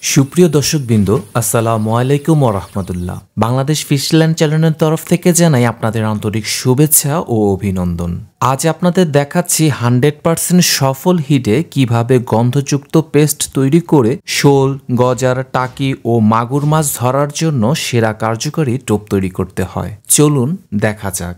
সুপ্রিয় দর্শকবৃন্দ, আসসালামু আলাইকুম ওয়া রাহমাতুল্লাহ। বাংলাদেশ ফিশল্যান্ড চ্যানেলের তরফ থেকে জানাই আপনাদের আন্তরিক শুভেচ্ছা ও অভিনন্দন। আজ আপনাদের দেখাচ্ছি 100% সফল হিটে কিভাবে গন্ধযুক্ত পেস্ট তৈরি করে শোল, গজার, টাকি ও মাগুর মাছ ধরার জন্য সেরা কার্যকরী টোপ তৈরি করতে হয়। চলুন দেখা যাক।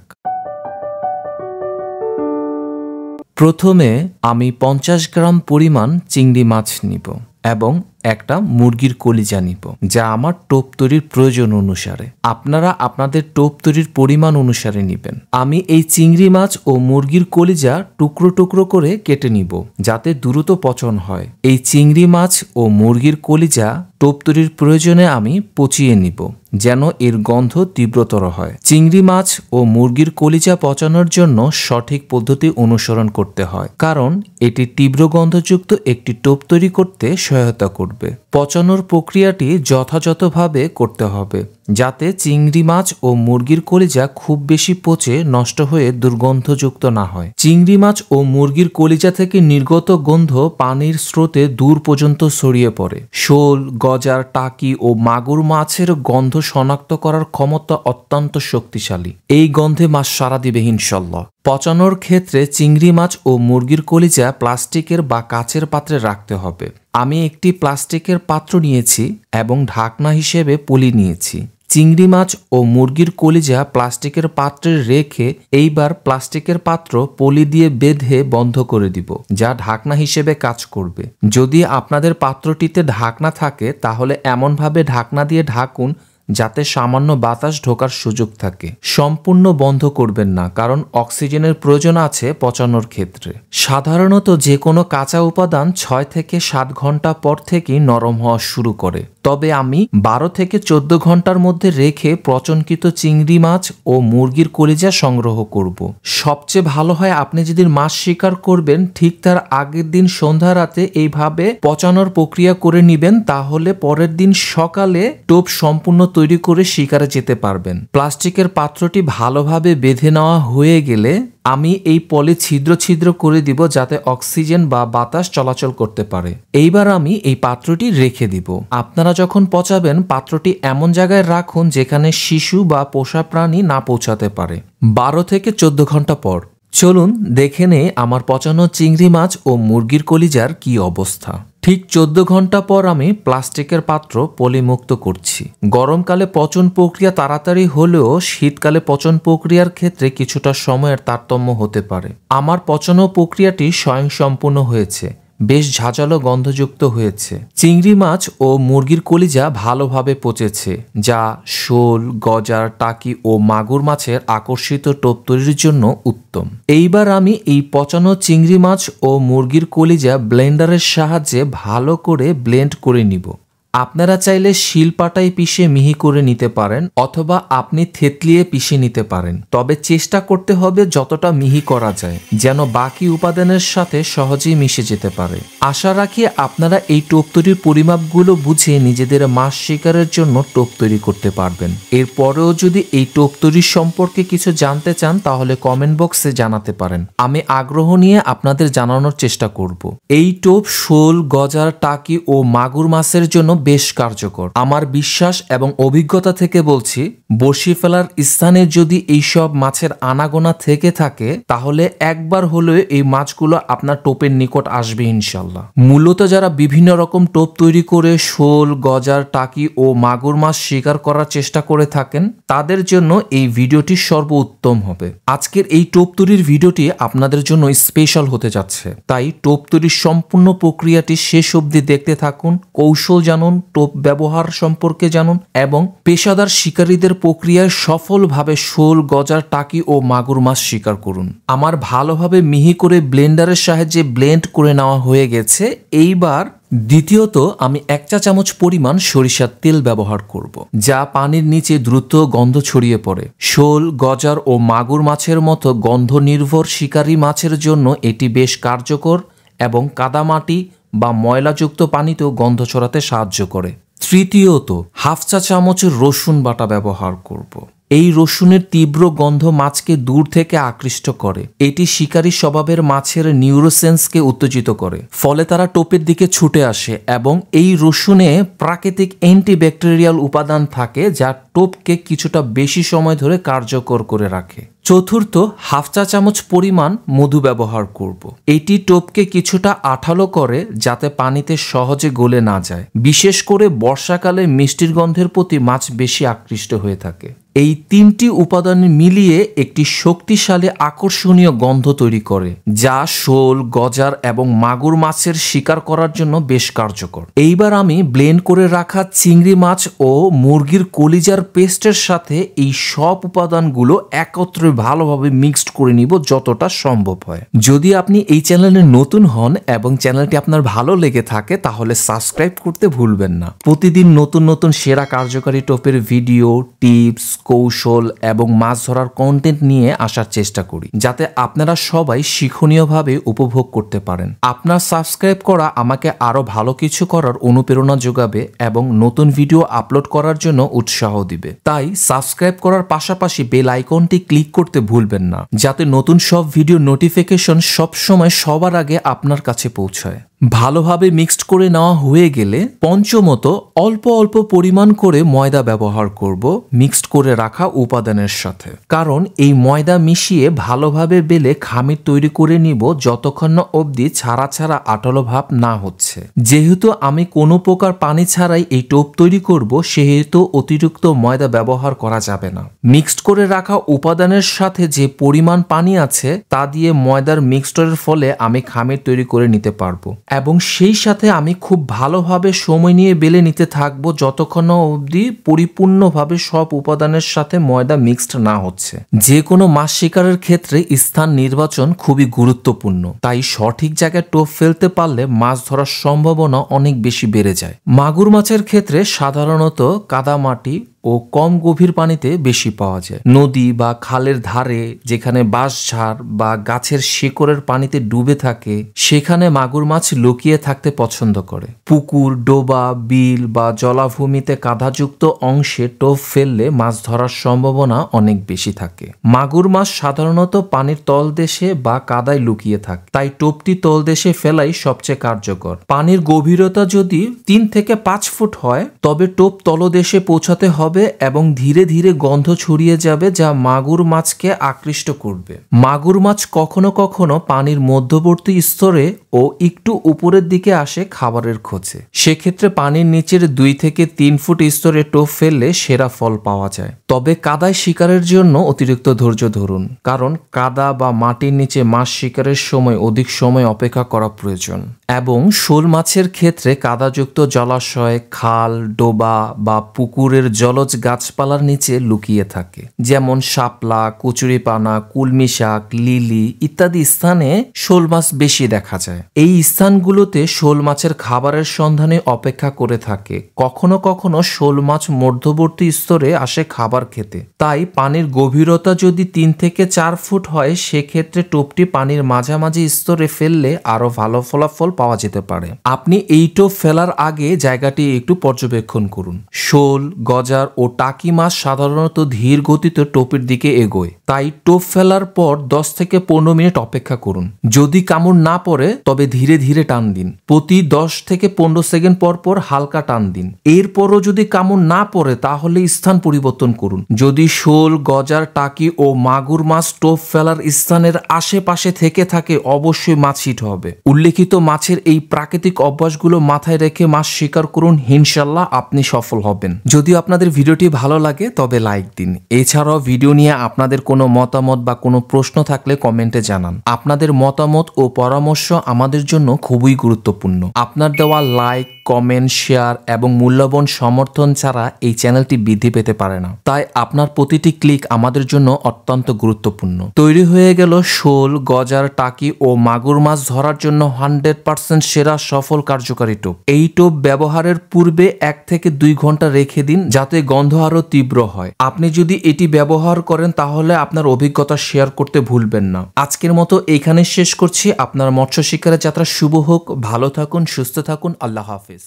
প্রথমে আমি 50 গ্রাম পরিমাণ চিংড়ি মাছ নিব এবং একটা মুরগির কলিজা নিব, যা আমার টোপ তৈরির প্রয়োজন অনুসারে। আপনারা আপনাদের টোপ তৈরির পরিমাণ অনুসারে নেবেন। আমি এই চিংড়ি মাছ ও মুরগির কলিজা টুকরো টুকরো করে কেটে নিব, যাতে দ্রুত পচন হয়। এই চিংড়ি মাছ ও মুরগির কলিজা টোপ তৈরির প্রয়োজনে আমি পচিয়ে নিব, যেন এর গন্ধ তীব্রতর হয়। চিংড়ি মাছ ও মুরগির কলিজা পচানোর জন্য সঠিক পদ্ধতি অনুসরণ করতে হয়, কারণ এটি তীব্র গন্ধযুক্ত একটি টোপ তৈরি করতে সহায়তা করবে। পচানোর প্রক্রিয়াটি যথাযথভাবে করতে হবে, যাতে চিংড়ি মাছ ও মুরগির কলিজা খুব বেশি পচে নষ্ট হয়ে দুর্গন্ধযুক্ত না হয়। চিংড়ি মাছ ও মুরগির কলিজা থেকে নির্গত গন্ধ পানির স্রোতে দূর পর্যন্ত ছড়িয়ে পড়ে। শোল, গজার, টাকি ও মাগুর মাছের গন্ধ শনাক্ত করার ক্ষমতা অত্যন্ত শক্তিশালী। এই গন্ধে মাছ সাড়া দিবে ইনশাল্লাহ। পচানোর ক্ষেত্রে চিংড়ি মাছ ও মুরগির কলিজা প্লাস্টিকের বা কাচের পাত্রে রাখতে হবে। আমি একটি প্লাস্টিকের পাত্র নিয়েছি এবং ঢাকনা হিসেবে পলি নিয়েছি। চিংড়ি মাছ ও মুরগির কলিজা প্লাস্টিকের পাত্রে রেখে এইবার প্লাস্টিকের পাত্র পলি দিয়ে বেঁধে বন্ধ করে দিব, যা ঢাকনা হিসেবে কাজ করবে। যদি আপনাদের পাত্রটিতে ঢাকনা থাকে তাহলে এমনভাবে ঢাকনা দিয়ে ঢাকুন যাতে সামান্য বাতাস ঢোকার সুযোগ থাকে। সম্পূর্ণ বন্ধ করবেন না, কারণ অক্সিজেনের প্রয়োজন আছে পচানোর ক্ষেত্রে। সাধারণত যে কোনো কাঁচা উপাদান 6 থেকে 7 ঘন্টা পর থেকেই নরম হওয়া শুরু করে, তবে আমি 12 থেকে 14 ঘন্টার মধ্যে রেখে পচনকৃত চিংড়ি মাছ ও মুরগির কলিজা সংগ্রহ করব। সবচেয়ে ভালো হয় আপনি যেদিন মাছ শিকার করবেন ঠিক তার আগের দিন সন্ধ্যা রাতে এইভাবে পচানোর প্রক্রিয়া করে নেবেন, তাহলে পরের দিন সকালে টোপ সম্পূর্ণ তৈরি করে শিকারে যেতে পারবেন। প্লাস্টিকের পাত্রটি ভালোভাবে বেঁধে নেওয়া হয়ে গেলে আমি এই পলি ছিদ্র ছিদ্র করে দিব, যাতে অক্সিজেন বা বাতাস চলাচল করতে পারে। এইবার আমি এই পাত্রটি রেখে দিব। আপনারা যখন পচাবেন পাত্রটি এমন জায়গায় রাখুন যেখানে শিশু বা পোষা প্রাণী না পৌঁছাতে পারে। 12 থেকে 14 ঘন্টা পর চলুন দেখে নেই আমার পচানো চিংড়ি মাছ ও মুরগির কলিজার কি অবস্থা। ঠিক 14 ঘন্টা পর আমি প্লাস্টিকের পাত্র পলিমুক্ত করছি। গরমকালে পচন প্রক্রিয়া তাড়াতাড়ি হলেও শীতকালে পচন প্রক্রিয়ার ক্ষেত্রে কিছুটা সময়ের তারতম্য হতে পারে। আমার পচানো প্রক্রিয়াটি স্বয়ংসম্পূর্ণ হয়েছে, বেশ ঝাঁঝালো গন্ধযুক্ত হয়েছে। চিংড়ি মাছ ও মুরগির কলিজা ভালোভাবে পচেছে, যা শোল, গজার, টাকি ও মাগুর মাছের আকর্ষিত টোপ তৈরির জন্য উত্তম। এইবার আমি এই পচানো চিংড়ি মাছ ও মুরগির কলিজা ব্লেন্ডারের সাহায্যে ভালো করে ব্লেন্ড করে নিব। আপনারা চাইলে শিলপাটায় পিষে মিহি করে নিতে পারেন, অথবা আপনি থেতলিয়ে পিষে নিতে পারেন, তবে চেষ্টা করতে হবে যতটা মিহি করা যায়, যেন বাকি উপাদানের সাথে সহজেই মিশে যেতে পারে। আশা রাখি আপনারা এই টোপ তৈরির পরিমাপগুলো বুঝে নিজেদের মাছ শিকারের জন্য টোপ তৈরি করতে পারবেন। এরপরেও যদি এই টোপ তৈরির সম্পর্কে কিছু জানতে চান তাহলে কমেন্ট বক্সে জানাতে পারেন। আমি আগ্রহ নিয়ে আপনাদের জানানোর চেষ্টা করব। এই টোপ শোল, গজার, টাকি ও মাগুর মাছের জন্য বেশ কার্যকর। আমার বিশ্বাস এবং অভিজ্ঞতা থেকে বলছি, বড়শি ফেলার স্থানে যদি এইসব মাছের আনাগোনা থেকে থাকে তাহলে একবার হলেও এই মাছগুলো আপনার টোপের নিকট আসবে ইনশাল্লাহ। মূলত যারা বিভিন্ন রকম টোপ তৈরি করে শোল, গজার, টাকি ও মাগুর মাছ শিকার করার চেষ্টা করে থাকেন তাদের জন্য এই ভিডিওটি সর্বোত্তম হবে। আজকের এই টোপ তৈরির ভিডিওটি আপনাদের জন্য স্পেশাল হতে যাচ্ছে, তাই টোপ তৈরির সম্পূর্ণ প্রক্রিয়াটি শেষ অবধি দেখতে থাকুন। কৌশল জানুন, টোপ ব্যবহার সম্পর্কে জানুন এবং পেশাদার শিকারীদের প্রক্রিয়ায় সফলভাবে শোল, গজার, টাকি ও মাগুর মাছ শিকার করুন। আমার ভালোভাবে মিহি করে ব্লেন্ডারের সাহায্যে ব্লেন্ড করে নেওয়া হয়ে গেছে। এইবার দ্বিতীয়ত আমি 1 চা চামচ পরিমাণ সরিষার তেল ব্যবহার করব, যা পানির নিচে দ্রুত গন্ধ ছড়িয়ে পড়ে। শোল, গজার ও মাগুর মাছের মতো গন্ধ নির্ভর শিকারী মাছের জন্য এটি বেশ কার্যকর এবং কাদামাটি বা ময়লাযুক্ত পানিতেও গন্ধ ছড়াতে সাহায্য করে। তৃতীয়ত 1/2 চা চামচ রসুন বাটা ব্যবহার করব। এই রসুনের তীব্র গন্ধ মাছকে দূর থেকে আকৃষ্ট করে। এটি শিকারী স্বভাবের মাছের নিউরোসেন্সকে উত্তেজিত করে, ফলে তারা টোপের দিকে ছুটে আসে এবং এই রসুনে প্রাকৃতিক অ্যান্টিব্যাকটেরিয়াল উপাদান থাকে যা টোপকে কিছুটা বেশি সময় ধরে কার্যকর করে রাখে। চতুর্থ, হাফ চা চামচ পরিমাণ মধু ব্যবহার করব। এটি টোপকে কিছুটা আঠালো করে যাতে পানিতে সহজে গলে না যায়। বিশেষ করে বর্ষাকালে মিষ্টির গন্ধের প্রতি মাছ বেশি আকৃষ্ট হয়ে থাকে। এই তিনটি উপাদান মিলিয়ে একটি শক্তিশালী আকর্ষণীয় গন্ধ তৈরি করে যা শোল, গজার এবং মাগুর মাছের শিকার করার জন্য বেশ কার্যকর। এইবার আমি ব্লেন্ড করে রাখা চিংড়ি মাছ ও মুরগির কলিজার পেস্টের সাথে এই সব উপাদানগুলো একত্রে ভালোভাবে মিক্সড করে নিব যতটা সম্ভব হয়। যদি আপনি এই চ্যানেলে নতুন হন এবং চ্যানেলটি আপনার ভালো লেগে থাকে তাহলে সাবস্ক্রাইব করতে ভুলবেন না। প্রতিদিন নতুন নতুন সেরা কার্যকারী টোপের ভিডিও, টিপস, কৌশল এবং মাছ ধরার কন্টেন্ট নিয়ে আসার চেষ্টা করি যাতে আপনারা সবাই শিক্ষণীয়ভাবে উপভোগ করতে পারেন। আপনার সাবস্ক্রাইব করা আমাকে আরো ভালো কিছু করার অনুপ্রেরণা যোগাবে এবং নতুন ভিডিও আপলোড করার জন্য উৎসাহ দিবে। তাই সাবস্ক্রাইব করার পাশাপাশি বেল আইকনটি ক্লিক করতে ভুলবেন না যাতে নতুন সব ভিডিও নোটিফিকেশন সবসময় সবার আগে আপনার কাছে পৌঁছায়। ভালোভাবে মিক্সড করে নেওয়া হয়ে গেলে পঞ্চমত অল্প অল্প পরিমাণ করে ময়দা ব্যবহার করব মিক্সড করে রাখা উপাদানের সাথে, কারণ এই ময়দা মিশিয়ে ভালোভাবে বেলে খামির তৈরি করে নিব যতক্ষণ না অবধি ছাড়া ছাড়া আঠালো ভাব না হচ্ছে। যেহেতু আমি কোনো প্রকার পানি ছাড়াই এই টোপ তৈরি করব সেহেতু অতিরিক্ত ময়দা ব্যবহার করা যাবে না। মিক্সড করে রাখা উপাদানের সাথে যে পরিমাণ পানি আছে তা দিয়ে ময়দার মিক্সচারের ফলে আমি খামির তৈরি করে নিতে পারবো এবং সেই সাথে আমি খুব ভালোভাবে সময় নিয়ে বেলে নিতে থাকবো যতক্ষণ অবধি পরিপূর্ণভাবে সব উপাদানের সাথে ময়দা মিক্সড না হচ্ছে। যে কোনো মাছ শিকারের ক্ষেত্রে স্থান নির্বাচন খুবই গুরুত্বপূর্ণ, তাই সঠিক জায়গায় টোপ ফেলতে পারলে মাছ ধরার সম্ভাবনা অনেক বেশি বেড়ে যায়। মাগুর মাছের ক্ষেত্রে সাধারণত কাদামাটি ও কম গভীর পানিতে বেশি পাওয়া যায়। নদী বা খালের ধারে যেখানে বাঁশঝাড় বা গাছের শিকড়ের পানিতে ডুবে থাকে সেখানে মাগুর মাছ লুকিয়ে থাকতে পছন্দ করে। পুকুর, ডোবা, বিল বা জলাভূমিতে কাদাযুক্ত অংশে টোপ ফেললে মাছ ধরার সম্ভাবনা অনেক বেশি থাকে। মাগুর মাছ সাধারণত পানির তলদেশে বা কাদায় লুকিয়ে থাকে, তাই টোপটি তলদেশে ফেলাই সবচেয়ে কার্যকর। পানির গভীরতা যদি 3 থেকে 5 ফুট হয় তবে টোপ তলদেশে পৌঁছাতে হবে এবং ধীরে ধীরে গন্ধ ছড়িয়ে যাবে যা মাগুর মাছকে আকৃষ্ট করবে। মাগুর মাছ কখনো কখনো পানির মধ্যবর্তী স্তরে ও একটু উপরের দিকে আসে খাবারের খোঁজে। সেক্ষেত্রে পানির নিচের 2 থেকে 3 ফুট স্তরে টোপ ফেললে সেরা ফল পাওয়া যায়। তবে কাদায় শিকারের জন্য অতিরিক্ত ধৈর্য ধরুন, কারণ কাদা বা মাটির নিচে মাছ শিকারের সময় অধিক সময় অপেক্ষা করা প্রয়োজন। এবং শোল মাছের ক্ষেত্রে কাদাযুক্ত জলাশয়, খাল, ডোবা বা পুকুরের জলজ গাছপালার নিচে লুকিয়ে থাকে, যেমন শাপলা, কচুরিপানা, কুলমি শাক, লিলি ইত্যাদি স্থানে শোল মাছ বেশি দেখা যায়। এই স্থানগুলোতে শোল মাছের খাবারের সন্ধানে অপেক্ষা করে থাকে। কখনো কখনো শোল মাছ মধ্যবর্তী স্তরে আসে খাবার খেতে, তাই পানির গভীরতা যদি 3 থেকে 4 ফুট হয় সেক্ষেত্রে টোপটি পানির মাঝামাঝি স্তরে ফেললে আরো ভালো ফলাফল পাওয়া যেতে পারে। আপনি এই টোপ ফেলার আগে জায়গাটি একটু পর্যবেক্ষণ করুন। শোল, গজার ও টাকি মাছ সাধারণত ধীর গতিতে টোপের দিকে এগোয়, তাই টোপ ফেলার পর 10 থেকে 15 মিনিট অপেক্ষা করুন। যদি কামড় না পড়ে তবে ধীরে ধীরে টান দিন। প্রতি 10 থেকে 15 সেকেন্ড পর পর হালকা টান দিন। এরপরও যদি কামড় না পড়ে তাহলে স্থান পরিবর্তন করুন। যদি শোল, গজার, টাকি ও মাগুর মাছ টোপ ফেলার স্থানের আশেপাশে থেকে থাকে অবশ্যই মাছ হিট হবে। উল্লেখিত মাছের এই প্রাকৃতিক অভ্যাসগুলো মাথায় রেখে মাছ শিকার করুন, ইনশাল্লাহ আপনি সফল হবেন। যদি আপনাদের ভিডিওটি ভালো লাগে তবে লাইক দিন। এছাড়াও ভিডিও নিয়ে আপনাদের কোনো মতামত বা কোনো প্রশ্ন থাকলে কমেন্টে জানান। আপনাদের মতামত ও পরামর্শ আমাদের জন্য খুবই গুরুত্বপূর্ণ। আপনার দেওয়া লাইক, কমেন্ট, শেয়ার এবং মূল্যবান সমর্থন ছাড়া এই চ্যানেলটি বৃদ্ধি পেতে পারে না, তাই আপনার প্রতিটি ক্লিক আমাদের জন্য অত্যন্ত গুরুত্বপূর্ণ। তৈরি হয়ে গেল শোল, গজার, টাকি ও মাগুর মাছ ধরার জন্য 100% সেরা সফল কার্যকারী টোপ। এই টোপ ব্যবহারের পূর্বে 1 থেকে 2 ঘন্টা রেখে দিন যাতে গন্ধ আরো তীব্র হয়। আপনি যদি এটি ব্যবহার করেন তাহলে আপনার অভিজ্ঞতা শেয়ার করতে ভুলবেন না। আজকের মতো এখানে শেষ করছি। আপনার মৎস্য শিকারের যাত্রা শুভ হোক। ভালো থাকুন, সুস্থ থাকুন। আল্লাহ হাফেজ।